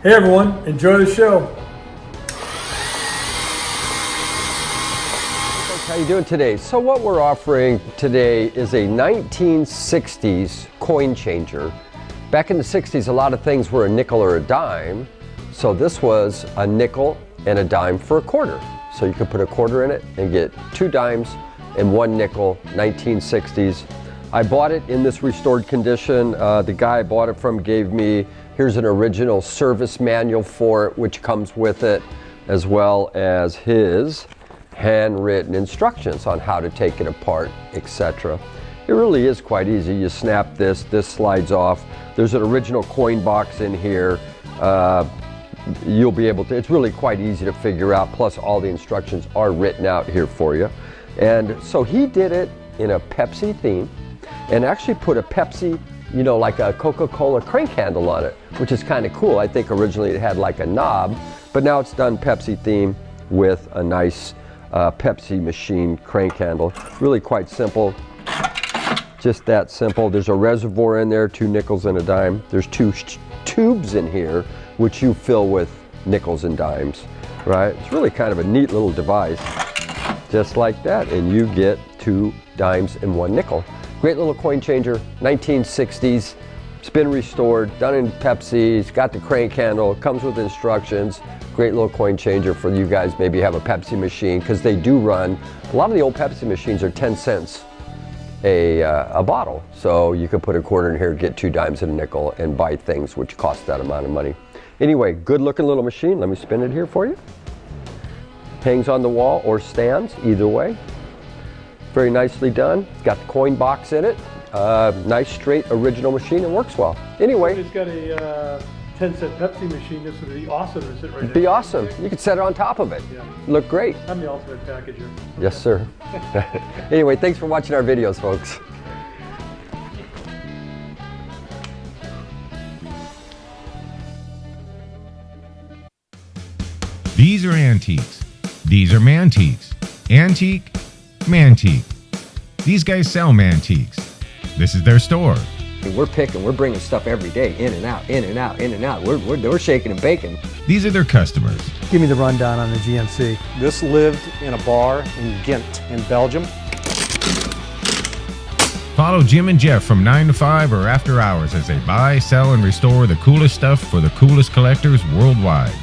Hey everyone, enjoy the show. How you doing today? So what we're offering today is a 1960s coin changer. Back in the 60s, a lot of things were a nickel or a dime. So this was a nickel and a dime for a quarter. So you could put a quarter in it and get 2 dimes and 1 nickel, 1960s. I bought it in this restored condition. The guy I bought it from gave me, here's an original service manual for it, which comes with it, as well as his handwritten instructions on how to take it apart, etc. It really is quite easy. You snap this slides off. There's an original coin box in here. You'll be able to, it's really quite easy to figure out, plus all the instructions are written out here for you. And so he did it in a PEPSI theme and actually put a PEPSI, you know, like a Coca-Cola crank handle on it, which is kind of cool. I think originally it had like a knob, but now it's done PEPSI theme with a nice PEPSI machine crank handle. Really quite simple, just that simple. There's a reservoir in there, 2 nickels and a dime. There's 2 tubes in here, which you fill with nickels and dimes, right? It's really kind of a neat little device, just like that, and you get 2 dimes and 1 nickel. Great little coin changer, 1960s. It's been restored, done in PEPSI. It's got the crank handle, comes with instructions. Great little coin changer for you guys. Maybe have a PEPSI machine, because they do run. A lot of the old PEPSI machines are 10 cents a bottle. So you can put a quarter in here, get 2 dimes and a nickel, and buy things which cost that amount of money. Anyway, good looking little machine. Let me spin it here for you. Hangs on the wall or stands, either way. Very nicely done. It's got the coin box in it. Nice straight original machine. It works well. Anyway. It's got a 10-cent Pepsi machine. This would be awesome to sit right It'd be awesome. You could set it on top of it. Yeah. Look great. I'm the ultimate packager. Yes, sir. Anyway, thanks for watching our videos, folks. These are antiques. These are Mantiques. Antique, Mantique. These guys sell Mantiques. This is their store. We're bringing stuff every day, in and out, in and out, in and out. We're shaking and baking. These are their customers. Give me the rundown on the GMC. This lived in a bar in Ghent in Belgium. Follow Jim and Jeff from 9 to 5 or after hours as they buy, sell, and restore the coolest stuff for the coolest collectors worldwide.